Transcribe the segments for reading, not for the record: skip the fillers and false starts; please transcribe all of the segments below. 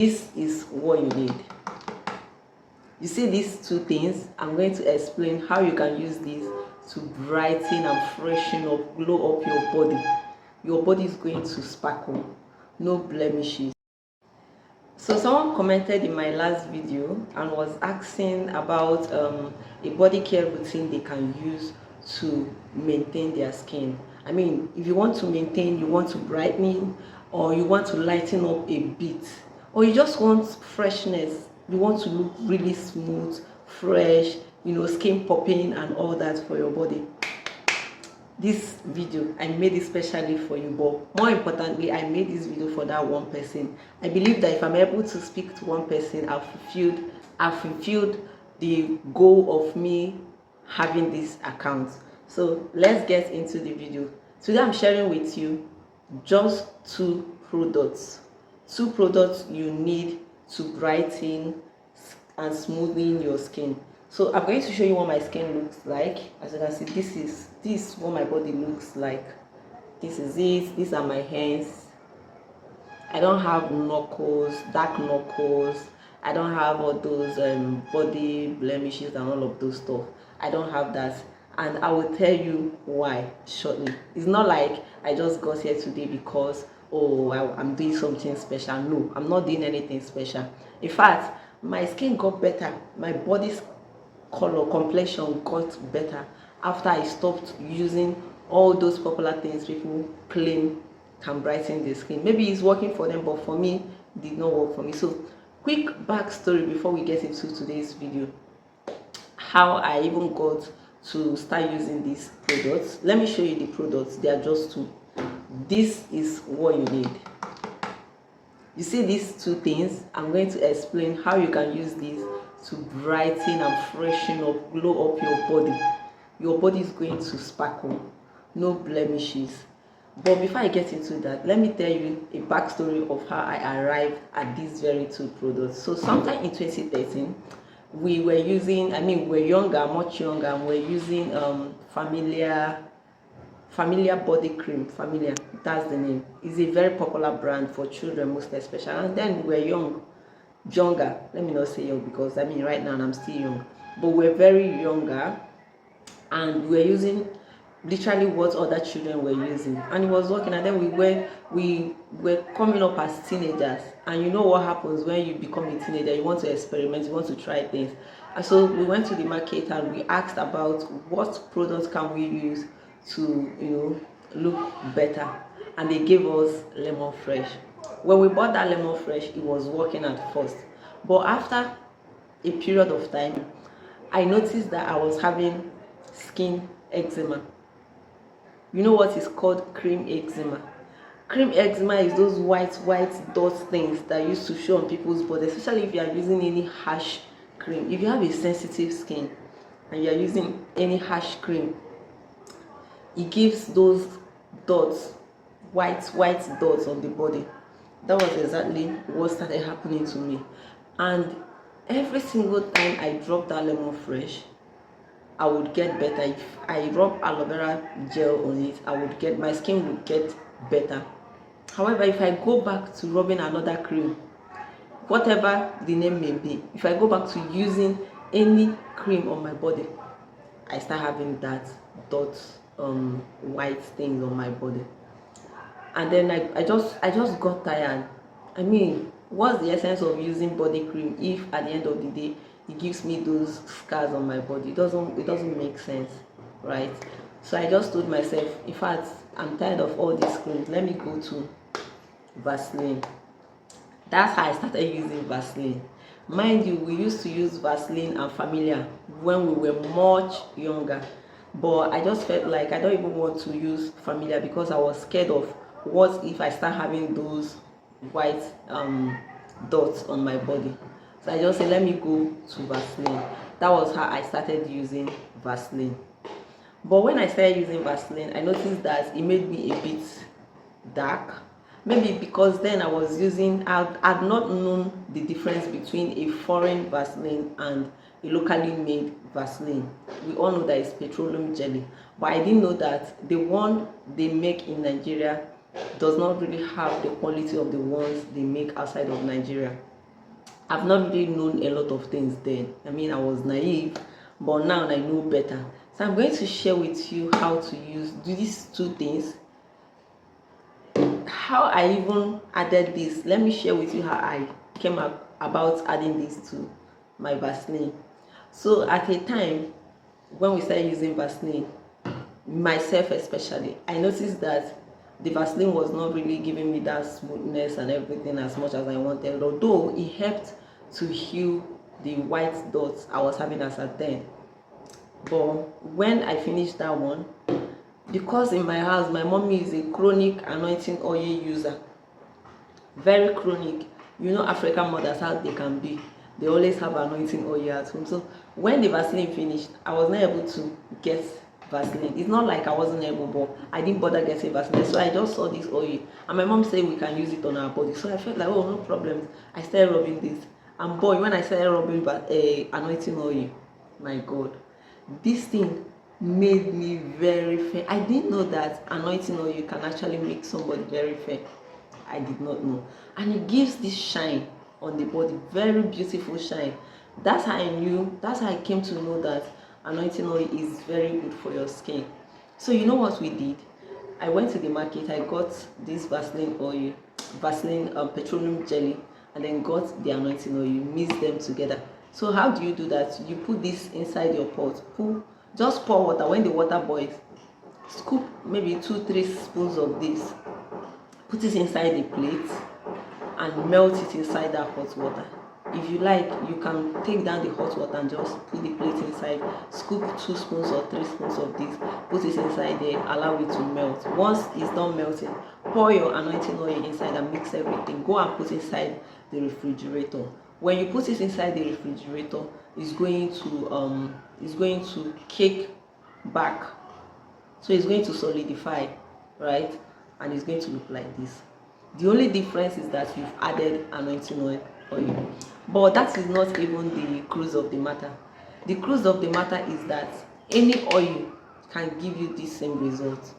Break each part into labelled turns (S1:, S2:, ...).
S1: This is what you need. You see these two things, I'm going to explain how you can use these to brighten and freshen up, glow up your body. Your body is going to sparkle, no blemishes. So someone commented in my last video and was asking about a body care routine they can use to maintain their skin. I mean, if you want to maintain, you want to brighten, or you want to lighten up a bit, or you just want freshness, you want to look really smooth, fresh, skin popping and all that for your body. This video, I made it specially for you, but more importantly, I made this video for that one person. I believe that if I'm able to speak to one person, I've fulfilled the goal of me having this account. So let's get into the video. Today I'm sharing with you just two products you need to brighten and smoothen your skin. So I'm going to show you what my skin looks like. As you can see, this is what my body looks like. This is it. These are my hands. I don't have knuckles, dark knuckles. I don't have all those body blemishes and all of those stuff. I don't have that, and I will tell you why shortly. It's not like I just got here today because I'm doing something special. No, I'm not doing anything special. In fact, my skin got better. My body's color complexion got better after I stopped using all those popular things people claim can brighten the skin. Maybe it's working for them, but for me it did not work for me. So quick backstory before we get into today's video, how I even got to start using these products. Let me show you the products. They are just two. This is what you need. You see these two things, I'm going to explain how you can use these to brighten and freshen up, glow up your body. Your body is going to sparkle, no blemishes. But before I get into that, let me tell you a backstory of how I arrived at these very two products. So sometime in 2013, we were using, we're younger, much younger, and we're using Familiar body cream. Familiar, that's the name. It's a very popular brand for children, most especially. And then we were younger. Let me not say young because right now I'm still young, but we're very younger, and we're using literally what other children were using, and it was working. And then we were coming up as teenagers, and you know what happens when you become a teenager? You want to experiment, you want to try things. And so we went to the market and we asked about what products can we use to look better, and they gave us Lemon Fresh. When we bought that Lemon Fresh, it was working at first, but after a period of time I noticed that I was having skin eczema. You know what is called cream eczema? Cream eczema is those white dot things that used to show on people's body, especially if you are using any harsh cream. If you have a sensitive skin and you are using any harsh cream, it gives those dots, white dots on the body. That was exactly what started happening to me. And every single time I dropped that Lemon Fresh, I would get better. If I rub aloe vera gel on it, my skin would get better. However, if I go back to rubbing another cream, whatever the name may be, if I go back to using any cream on my body, I start having that dots, white things on my body. And then I just got tired. What's the essence of using body cream if at the end of the day it gives me those scars on my body? It doesn't make sense, right? So I just told myself, in fact, I'm tired of all these creams. Let me go to Vaseline. That's how I started using Vaseline. Mind you, we used to use Vaseline and Familiar when we were much younger, but I just felt like I don't even want to use Familiar because I was scared of what if I start having those white dots on my body. So I just said, let me go to Vaseline. That was how I started using Vaseline. But when I started using Vaseline, I noticed that it made me a bit dark. Maybe because then I'd not known the difference between a foreign Vaseline and a locally made Vaseline. We all know that it's petroleum jelly, but I didn't know that the one they make in Nigeria does not really have the quality of the ones they make outside of Nigeria. I've not really known a lot of things then. I mean, I was naive, but now I know better. So I'm going to share with you how to do these two things. How I even added this. Let me share with you how I came about adding this to my Vaseline. So at a time when we started using Vaseline, myself especially, I noticed that the Vaseline was not really giving me that smoothness and everything as much as I wanted, although it helped to heal the white dots I was having as at then. But when I finished that one, because in my house my mommy is a chronic anointing oil user, very chronic. You know African mothers how they can be, they always have anointing oil at home. So when the Vaseline finished, I was not able to get Vaseline. It's not like I wasn't able, but I didn't bother getting Vaseline. So I just saw this oil and my mom said we can use it on our body. So I felt like, oh, no problem. I started rubbing this, and boy, when I started rubbing anointing oil, my God, this thing made me very fair. I didn't know that anointing oil can actually make somebody very fair. I did not know. And it gives this shine on the body, very beautiful shine. That's how I came to know that anointing oil is very good for your skin. So you know what we did? I went to the market, I got this Vaseline oil, Vaseline petroleum jelly, and then got the anointing oil. You mix them together. So how do you do that? You put this inside your pot. Just pour water. When the water boils, scoop maybe 2-3 spoons of this, put it inside the plate and melt it inside that hot water. If you like, you can take down the hot water and just put the plate inside, scoop 2 spoons or 3 spoons of this, put it inside there, allow it to melt. Once it's done melting, pour your anointing oil inside and mix everything. Go and put inside the refrigerator. When you put it inside the refrigerator, it's going to cake back, so it's going to solidify, right? And it's going to look like this. The only difference is that you've added anointing oil. But that is not even the crux of the matter. The crux of the matter is that any oil can give you the same result.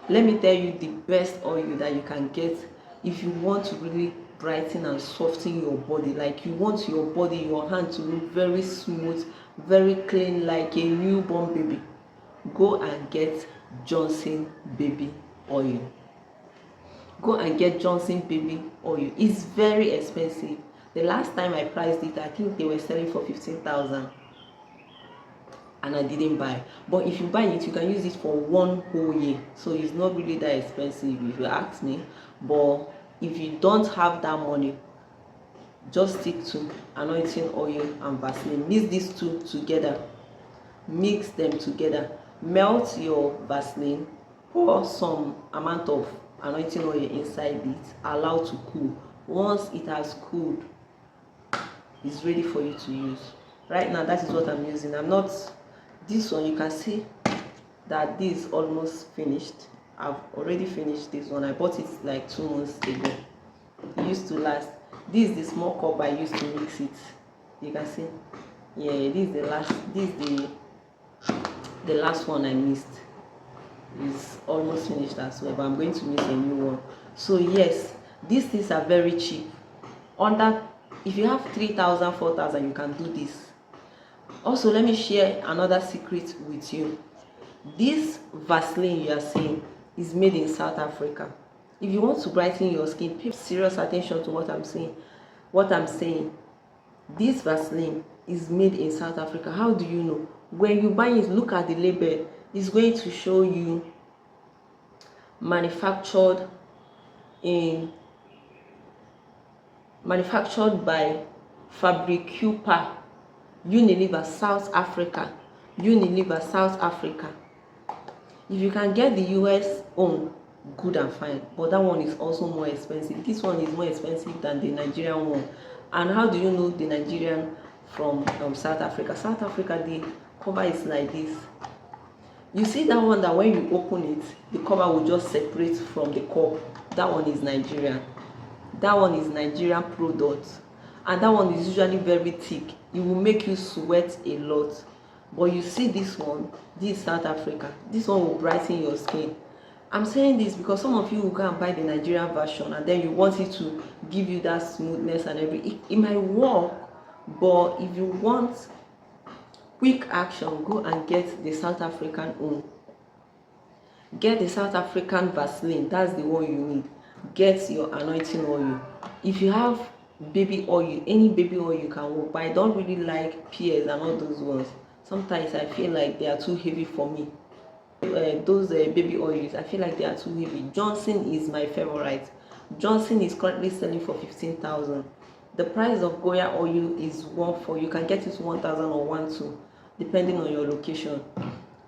S1: Let me tell you the best oil that you can get if you want to really brighten and soften your body. Like you want your body, your hand to look very smooth, very clean, like a newborn baby. Go and get Johnson baby oil. Go and get Johnson baby oil. It's very expensive. The last time I priced it, I think they were selling for 15,000, and I didn't buy. But if you buy it, you can use it for 1 whole year, so it's not really that expensive if you ask me. But if you don't have that money, just stick to anointing oil and Vaseline. Mix these two together. Mix them together. Melt your Vaseline, pour some amount of anointing oil inside it, allow to cool. Once it has cooled, it's ready for you to use. Right now, that is what I'm using. This one, you can see that this is almost finished. I've already finished this one. I bought it like 2 months ago. It used to last. This is the small cup I used to mix it. You can see. Yeah, this is the last one I missed. Is almost finished as well, but I'm going to make a new one. So yes, these things are very cheap. If you have 3,000, 4,000, you can do this. Also, let me share another secret with you. This Vaseline you are seeing is made in South Africa. If you want to brighten your skin, pay serious attention to what I'm saying. This Vaseline is made in South Africa. How do you know? When you buy it, look at the label. It's going to show you manufactured by Fabricupa, Unilever, South Africa. Unilever, South Africa. If you can get the US own, good and fine, but that one is also more expensive. This one is more expensive than the Nigerian one. And how do you know the Nigerian from South Africa? South Africa, the cover is like this. You see that one that when you open it, the cover will just separate from the cup. That one is Nigerian. That one is Nigerian product. And that one is usually very thick. It will make you sweat a lot. But you see this one, this is South Africa. This one will brighten your skin. I'm saying this because some of you will go and buy the Nigerian version and then you want it to give you that smoothness and everything. It might work, but if you want quick action, go and get the South African own. Get the South African Vaseline, that's the one you need. Get your anointing oil. If you have baby oil, any baby oil you can work, but I don't really like pears and all those ones. Sometimes I feel like they are too heavy for me. Those baby oils, I feel like they are too heavy. Johnson is my favorite. Johnson is currently selling for 15,000. The price of Goya oil is you can get it 1,000 or 1,200 depending on your location.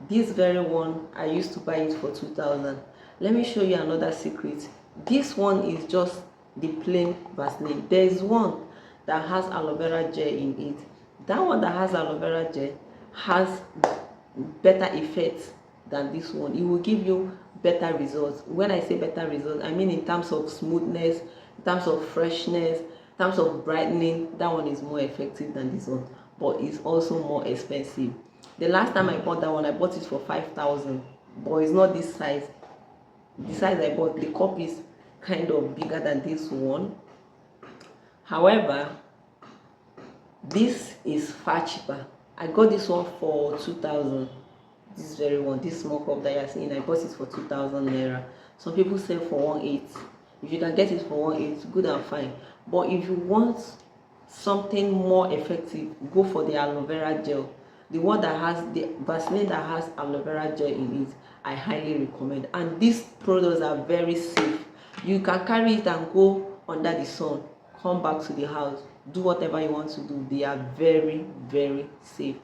S1: This very one, I used to buy it for 2,000. Let me show you another secret. This one is just the plain Vaseline. There is one that has aloe vera gel in it. That one that has aloe vera gel has better effects than this one. It will give you better results. When I say better results, I mean in terms of smoothness, in terms of freshness, in terms of brightening. That one is more effective than this one, but it's also more expensive. The last time I bought that one, I bought it for 5,000, but it's not this size. The size I bought, the cup is kind of bigger than this one. However, this is far cheaper. I got this one for 2,000. This very one, this small cup that you're seeing, I bought it for 2,000 naira. Some people sell for 1,800. If you can get it for 1,800, good and fine. But if you want something more effective, go for the aloe vera gel. The one that has the Vaseline that has aloe vera gel in it, I highly recommend. And these products are very safe. You can carry it and go under the sun, come back to the house, do whatever you want to do. They are very, very safe.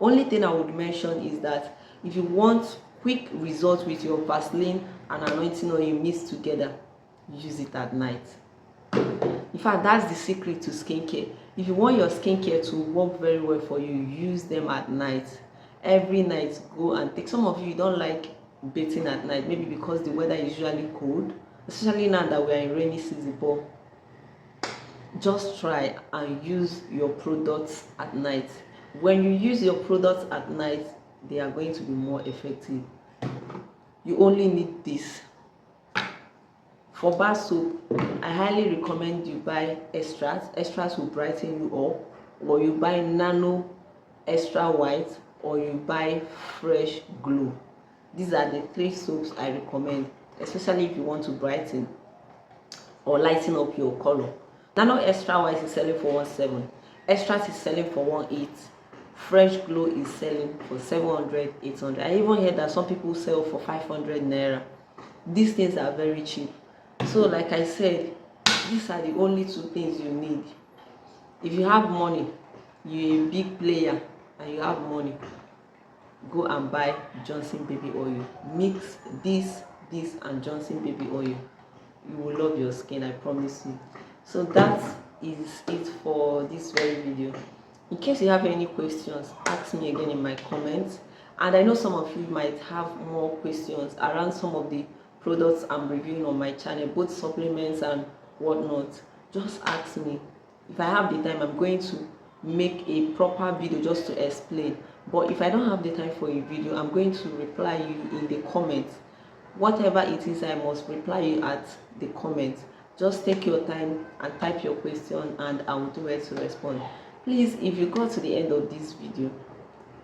S1: Only thing I would mention is that if you want quick results with your Vaseline and anointing oil mixed together, use it at night. In fact, that's the secret to skincare. If you want your skincare to work very well for you, use them at night. Every night, go and take. Some of you don't like bathing at night, maybe because the weather is usually cold, especially now that we are in rainy season. But just try and use your products at night. When you use your products at night, they are going to be more effective. You only need this. For bar soap, I highly recommend you buy extras. Extras will brighten you up, or you buy nano extra white, or you buy fresh glow. These are the 3 soaps I recommend, especially if you want to brighten or lighten up your color. Nano extra white is selling for 1,700. Extras is selling for 1,800. Fresh glow is selling for 700, 800. I even heard that some people sell for 500 naira. These things are very cheap. So like I said, these are the only 2 things you need. If you have money, you're a big player and you have money, go and buy Johnson baby oil. Mix this and Johnson baby oil. You will love your skin, I promise you. So that is it for this very video. In case you have any questions, ask me again in my comments. And I know some of you might have more questions around some of the products I'm reviewing on my channel, both supplements and whatnot. Just ask me. If I have the time, I'm going to make a proper video just to explain. But if I don't have the time for a video, I'm going to reply you in the comments. Whatever it is, I must reply you at the comments. Just take your time and type your question and I will do it to respond. Please, if you got to the end of this video,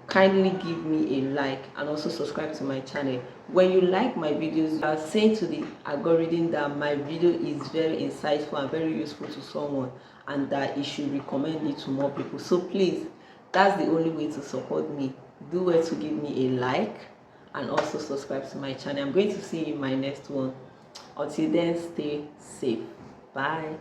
S1: kindly give me a like and also subscribe to my channel. When you like my videos, you are saying to the algorithm that my video is very insightful and very useful to someone and that it should recommend it to more people. So please, that's the only way to support me. Do well to give me a like and also subscribe to my channel. I'm going to see you in my next one. Until then, stay safe. Bye.